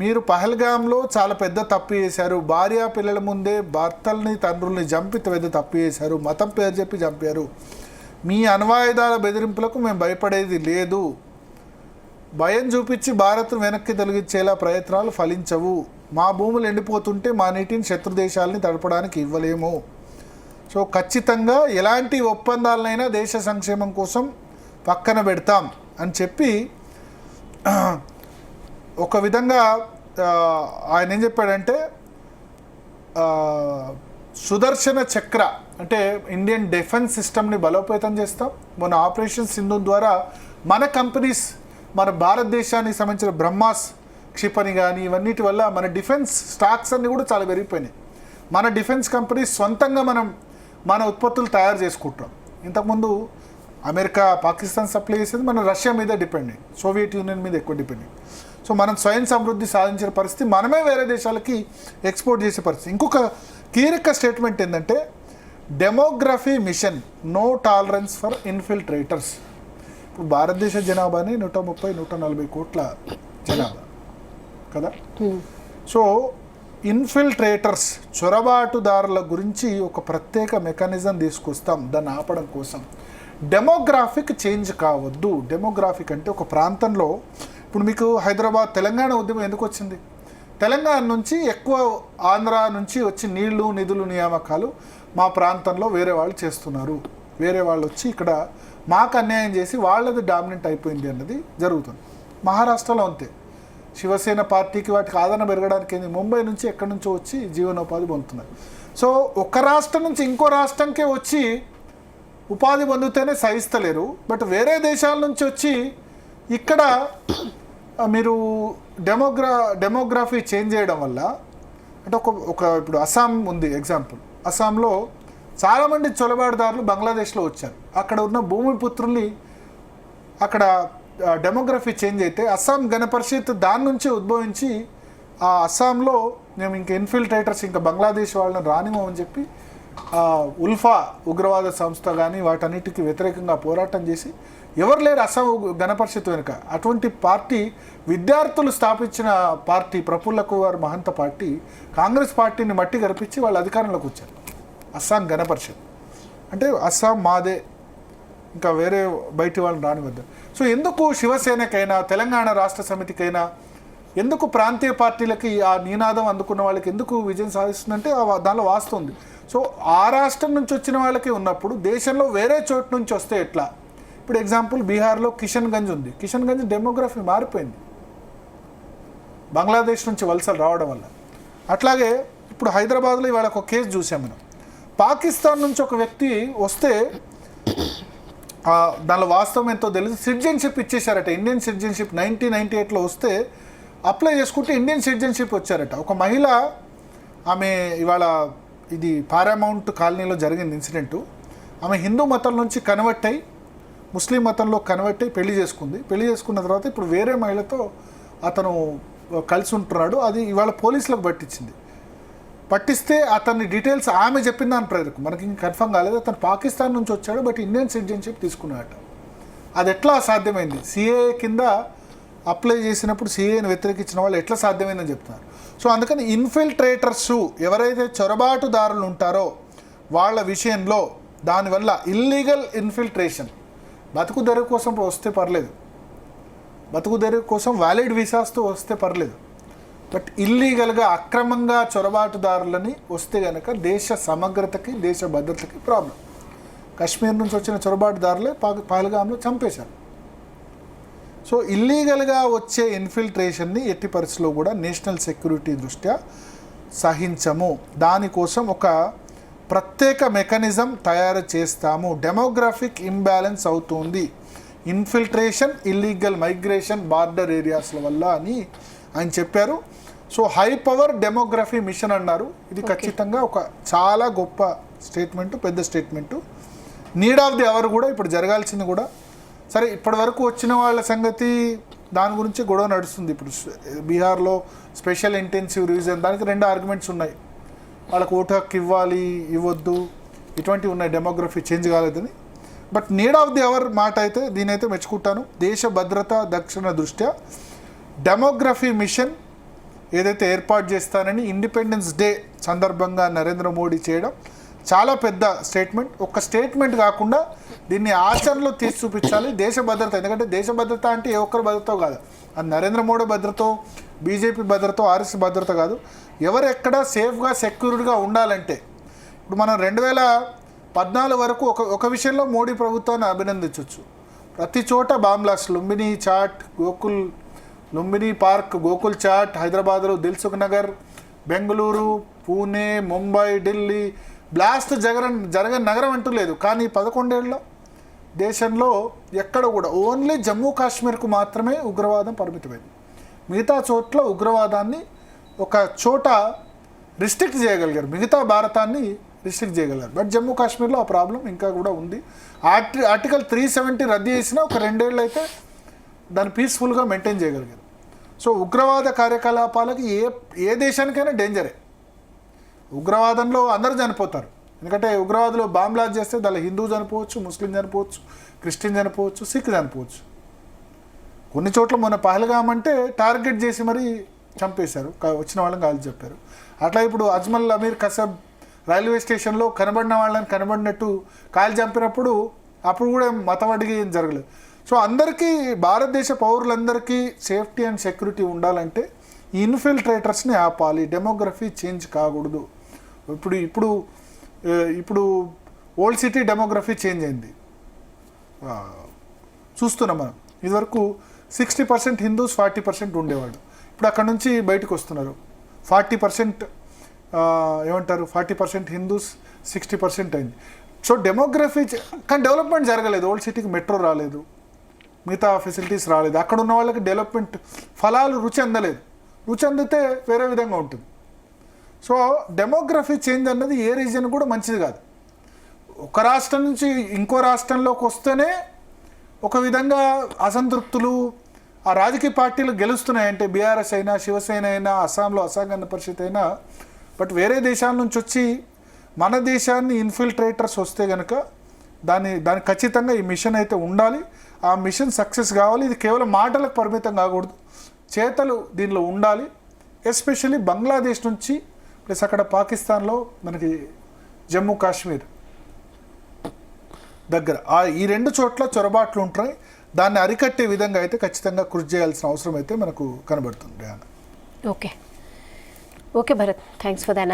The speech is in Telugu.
మీరు పహల్గామ్లో చాలా పెద్ద తప్పు చేశారు. భార్య పిల్లల ముందే భర్తల్ని తండ్రుల్ని చంపి పెద్ద తప్పు చేశారు. మతం పేరు చెప్పి చంపారు. మీ అణ్వాయుధాల బెదిరింపులకు మేము భయపడేది లేదు. భయం చూపించి భారత్ను వెనక్కి తొలగించేలా ప్రయత్నాలు ఫలించవు. మా భూములు ఎండిపోతుంటే మా నీటిని శత్రు దేశాలని తడపడానికి ఇవ్వలేము. సో ఖచ్చితంగా ఎలాంటి ఒప్పందాలనైనా దేశ సంక్షేమం కోసం పక్కన పెడతాం అని చెప్పి ఒక విధంగా ఆయన ఏం చెప్పాడంటే సుదర్శన చక్ర అంటే ఇండియన్ డిఫెన్స్ సిస్టమ్ని బలోపేతం చేస్తాం. మన ఆపరేషన్ సింధు ద్వారా మన కంపెనీస్ మన భారతదేశానికి సంబంధించిన బ్రహ్మాస్ క్షిపణి కానీ ఇవన్నిటి వల్ల మన డిఫెన్స్ స్టాక్స్ అన్నీ కూడా చాలా పెరిగిపోయినాయి. మన డిఫెన్స్ కంపెనీస్ సొంతంగా మన ఉత్పత్తులు తయారు చేసుకుంటాం. ఇంతకుముందు అమెరికా పాకిస్తాన్ సప్లై చేసేది మన రష్యా మీద డిపెండ్ అయ్యింది, సోవియట్ యూనియన్ మీద ఎక్కువ డిపెండ్ అయ్యింది. సో మనం స్వయం సమృద్ధి సాధించిన పరిస్థితి, మనమే వేరే దేశాలకి ఎక్స్పోర్ట్ చేసే పరిస్థితి. ఇంకొక కీలక స్టేట్మెంట్ ఏంటంటే demography mission, no tolerance for infiltrators. ఇప్పుడు భారతదేశ జనాభాని 130-140 కోట్ల జనాభా కదా. సో ఇన్ఫిల్ట్రేటర్స్ చొరబాటుదారుల గురించి ఒక ప్రత్యేక మెకానిజం తీసుకొస్తాం దాన్ని ఆపడం కోసం. డెమోగ్రాఫిక్ చేంజ్ కావద్దు. డెమోగ్రాఫిక్ అంటే ఒక ప్రాంతంలో ఇప్పుడు మీకు హైదరాబాద్ తెలంగాణ ఉద్యమం ఎందుకు వచ్చింది? తెలంగాణ నుంచి ఎక్కువ ఆంధ్ర నుంచి వచ్చి నీళ్లు నిధులు నియామకాలు మా ప్రాంతంలో వేరే వాళ్ళు చేస్తున్నారు. వేరే వాళ్ళు వచ్చి ఇక్కడ మాకు అన్యాయం చేసి వాళ్ళది డామినెంట్ అయిపోయింది అన్నది జరుగుతుంది. మహారాష్ట్రలో అంతే. శివసేన పార్టీకి వాటికి ఆదరణ పెరగడానికి ముంబై నుంచి ఎక్కడి నుంచో వచ్చి జీవనోపాధి పొందుతున్నారు. సో ఒక రాష్ట్రం నుంచి ఇంకో రాష్ట్రంకే వచ్చి ఉపాధి పొందితేనే సహిస్తలేరు. బట్ వేరే దేశాల నుంచి వచ్చి ఇక్కడ మీరు డెమోగ్రఫీ చేంజ్ చేయడం వల్ల అంటే ఇప్పుడు అస్సాం ఉంది ఎగ్జాంపుల్. అస్సాంలో చాలామంది చొలబాటుదారులు బంగ్లాదేశ్లో వచ్చారు. అక్కడ ఉన్న భూమిపుత్రుల్ని అక్కడ డెమోగ్రఫీ చేంజ్ అయితే అస్సాం గణపరిషత్ దాని నుంచి ఉద్భవించి ఆ అస్సాంలో మేము ఇంకా ఇన్ఫిల్ట్రేటర్స్ ఇంకా బంగ్లాదేశ్ వాళ్ళని రానివ్వమని చెప్పి ఉల్ఫా ఉగ్రవాద సంస్థ కానీ వాటన్నిటికీ వ్యతిరేకంగా పోరాటం చేసి ఎవరు లేరు అస్సాం గణపరిషత్ వెనుక. అటువంటి పార్టీ విద్యార్థులు స్థాపించిన పార్టీ ప్రఫుల్ల కుమార్ మహంత పార్టీ కాంగ్రెస్ పార్టీని మట్టి గరిపించి వాళ్ళు అధికారంలోకి వచ్చారు. అస్సాం గణపరిషత్ అంటే అస్సాం మాదే, ఇంకా వేరే బయటి వాళ్ళని రానివద్దు. సో ఎందుకు శివసేనకైనా తెలంగాణ రాష్ట్ర సమితికైనా ఎందుకు ప్రాంతీయ పార్టీలకి ఆ నినాదం అందుకున్న వాళ్ళకి ఎందుకు విజయం సాధిస్తుందంటే దానిలో వాస్తవం ఉంది. సో ఆ రాష్ట్రం నుంచి వచ్చిన వాళ్ళకి ఉన్నప్పుడు దేశంలో వేరే చోటు నుంచి వస్తే ఎట్లా? ఇప్పుడు ఎగ్జాంపుల్ బీహార్లో కిషన్గంజ్ ఉంది. కిషన్గంజ్ డెమోగ్రఫీ మారిపోయింది బంగ్లాదేశ్ నుంచి వలసలు రావడం వల్ల. అట్లాగే ఇప్పుడు హైదరాబాద్లో ఇవాళ ఒక కేసు చూసాం మనం. పాకిస్తాన్ నుంచి ఒక వ్యక్తి వస్తే దానిలో వాస్తవం ఎంతో తెలియదు, సిటిజన్షిప్ ఇచ్చేశారట. ఇండియన్ సిటిజన్షిప్ 1998లో వస్తే అప్లై చేసుకుంటే ఇండియన్ సిటిజన్షిప్ వచ్చారట. ఒక మహిళ, ఆమె ఇవాళ ఇది పారామౌంట్ కాలనీలో జరిగింది ఇన్సిడెంటు. ఆమె హిందూ మతం నుంచి కన్వర్ట్ అయ్యి ముస్లిం మతంలో కన్వర్ట్ అయ్యి పెళ్లి చేసుకుంది. పెళ్లి చేసుకున్న తర్వాత ఇప్పుడు వేరే మహిళతో అతను కలిసి ఉంటున్నాడు. అది ఇవాళ పోలీసులకు పట్టిస్తే అతని డీటెయిల్స్ ఆమె చెప్పిన దాని ప్రజలకు మనకి ఇంకా కన్ఫర్మ్ కాలేదు. అతను పాకిస్తాన్ నుంచి వచ్చాడు, బట్ ఇండియన్ సిటిజన్షిప్ తీసుకున్నాడట. అది ఎట్లా సాధ్యమైంది? సిఏ కింద అప్లై చేసినప్పుడు సిఏని వ్యతిరేకించిన వాళ్ళు ఎట్లా సాధ్యమైందని చెప్తున్నారు. సో అందుకని ఇన్ఫిల్ట్రేటర్స్ ఎవరైతే చొరబాటుదారులు ఉంటారో వాళ్ళ విషయంలో దానివల్ల ఇల్లీగల్ ఇన్ఫిల్ట్రేషన్, బతుకు తెరువు కోసం వస్తే పర్లేదు, బతుకు తెరువు కోసం వ్యాలిడ్ వీసాస్తో వస్తే పర్లేదు, బట్ ఇల్లీగల్గా అక్రమంగా చొరబాటుదారులని వస్తే కనుక దేశ సమగ్రతకి దేశ భద్రతకి ప్రాబ్లం. కాశ్మీర్ నుంచి వచ్చిన చొరబాటుదారులే పహల్గామ్లో చంపేశారు. సో ఇల్లీగల్గా వచ్చే ఇన్ఫిల్ట్రేషన్ని ఎట్టి పరిస్థితుల్లో కూడా నేషనల్ సెక్యూరిటీ దృష్ట్యా సహించము. దానికోసం ఒక ప్రత్యేక మెకానిజం తయారు చేస్తాము. డెమోగ్రాఫిక్ ఇంబ్యాలెన్స్ అవుతుంది, ఇన్ఫిల్ట్రేషన్, ఇల్లీగల్ మైగ్రేషన్ బార్డర్ ఏరియాస్ల వల్ల అని ఆయన చెప్పారు. So high power demography mission అన్నారు. ఇది ఖచ్చితంగా ఒక చాలా గొప్ప స్టేట్మెంటు, పెద్ద statement. Need of the hour కూడా ఇప్పుడు జరగాల్సింది కూడా. సరే, ఇప్పటి వరకు వచ్చిన వాళ్ళ సంగతి దాని గురించి గొడవ నడుస్తుంది. ఇప్పుడు బీహార్లో స్పెషల్ ఇంటెన్సివ్ రివిజన్, దానికి 2 ఆర్గ్యుమెంట్స్ ఉన్నాయి. వాళ్ళకు ఓటు హక్కు ఇవ్వాలి, ఇవ్వద్దు, ఇటువంటివి ఉన్నాయి. డెమోగ్రఫీ చేంజ్ కాలేదని. But need of the hour మాట అయితే దీనైతే మెచ్చుకుంటాను. దేశ భద్రత దక్షిణ దృష్ట్యా డెమోగ్రఫీ మిషన్ ఏదైతే ఏర్పాటు చేస్తానని ఇండిపెండెన్స్ డే సందర్భంగా నరేంద్ర మోడీ చేయడం చాలా పెద్ద స్టేట్మెంట్. ఒక స్టేట్మెంట్ కాకుండా దీన్ని ఆచరణలో తీసి చూపించాలి. దేశ భద్రత, ఎందుకంటే దేశ భద్రత అంటే ఏ ఒక్కరి భద్రత కాదు, అది నరేంద్ర మోడీ భద్రత, బీజేపీ భద్రత, ఆర్ఎస్ భద్రత కాదు. ఎవరు ఎక్కడ సేఫ్గా సెక్యూర్డ్గా ఉండాలంటే ఇప్పుడు మనం 2014 వరకు ఒక విషయంలో మోడీ ప్రభుత్వాన్ని అభినందించవచ్చు. ప్రతి చోట బాంబ్లాస్ట్, లుంబిని చాట్, లుంబిని పార్క్, గోకుల్ చాట్, హైదరాబాద్లో దిల్సుఖ్ నగర్, బెంగళూరు, పూణే, ముంబై, ఢిల్లీ బ్లాస్ట్ జరగని నగరం అంటూ లేదు. కానీ 11 ఏళ్ళలో దేశంలో ఎక్కడ కూడా ఓన్లీ జమ్మూ కాశ్మీర్కు మాత్రమే ఉగ్రవాదం పరిమితమైంది. మిగతా చోట్ల ఉగ్రవాదాన్ని ఒక చోట రిస్ట్రిక్ట్ చేయగలిగారు, మిగతా భారతాన్ని రిస్ట్రిక్ట్ చేయగలిగారు. బట్ జమ్మూ కాశ్మీర్లో ఆ ప్రాబ్లం ఇంకా కూడా ఉంది. ఆర్టికల్ 370 రద్దు చేసినా ఒక 2 ఏళ్ళు అయితే దాన్ని పీస్ఫుల్గా మెయింటైన్ చేయగలిగారు. సో ఉగ్రవాద కార్యకలాపాలకి ఏ దేశానికైనా డేంజరే. ఉగ్రవాదంలో అందరూ చనిపోతారు, ఎందుకంటే ఉగ్రవాదులు బాంబ్లాస్ట్ చేస్తే దానిలో హిందూ చనిపోవచ్చు, ముస్లిం చనిపోవచ్చు, క్రిస్టియన్ చనిపోవచ్చు, సిక్ చనిపోవచ్చు. కొన్ని చోట్ల మొన్న పహల్గామ్ అంటే టార్గెట్ చేసి మరీ చంపేశారు, వచ్చిన వాళ్ళని కాల్చి చెప్పారు. అట్లా ఇప్పుడు అజ్మల్ అమీర్ కసబ్ రైల్వే స్టేషన్లో కనబడిన వాళ్ళని కనబడినట్టు కాల్చి చంపినప్పుడు అప్పుడు కూడా మతం అడిగి ఏం జరగలేదు. సో అందరికీ, భారతదేశ పౌరులందరికీ సేఫ్టీ అండ్ సెక్యూరిటీ ఉండాలంటే ఈ ఇన్ఫిల్ట్రేటర్స్ని ఆపాలి. డెమోగ్రఫీ చేంజ్ కాకూడదు. ఇప్పుడు ఓల్డ్ సిటీ డెమోగ్రఫీ చేంజ్ అయింది, చూస్తున్నాం మనం. ఇదివరకు 60% హిందూస్, 40% ఉండేవాడు. ఇప్పుడు అక్కడ నుంచి బయటకు వస్తున్నారు. 40% ఏమంటారు, 40% హిందూస్, 60% అయింది. సో డెమోగ్రఫీ కానీ డెవలప్మెంట్ జరగలేదు. ఓల్డ్ సిటీకి మెట్రో రాలేదు, మిగతా ఫెసిలిటీస్ రాలేదు. అక్కడ ఉన్న వాళ్ళకి డెవలప్మెంట్ ఫలాలు రుచి అందలేదు. రుచి అందితే వేరే విధంగా ఉంటుంది. సో డెమోగ్రఫీ చేంజ్ అన్నది ఏ రీజన్ కూడా మంచిది కాదు. ఒక రాష్ట్రం నుంచి ఇంకో రాష్ట్రంలోకి వస్తేనే ఒక విధంగా అసంతృప్తులు, ఆ రాజకీయ పార్టీలు గెలుస్తున్నాయంటే బీఆర్ఎస్ అయినా, శివసేన అయినా, అస్సాంలో అస్సాం గణ పరిషత్ అయినా. బట్ వేరే దేశాల నుంచి వచ్చి మన దేశాన్ని ఇన్ఫిల్ట్రేటర్స్ వస్తే కనుక దాని ఖచ్చితంగా ఈ మిషన్ అయితే ఉండాలి. ఆ మిషన్ సక్సెస్ కావాలి. ఇది కేవలం మాటలకు పరిమితం కాకూడదు, చేతలు దీనిలో ఉండాలి. ఎస్పెషల్లీ బంగ్లాదేశ్ నుంచి ప్లస్ అక్కడ పాకిస్తాన్లో మనకి జమ్మూ కాశ్మీర్ దగ్గర ఈ 2 చోట్ల చొరబాట్లు ఉంటాయి. దాన్ని అరికట్టే విధంగా అయితే ఖచ్చితంగా కృషి చేయాల్సిన అవసరం అయితే మనకు కనబడుతుంది. Okay Bharat, thanks for that.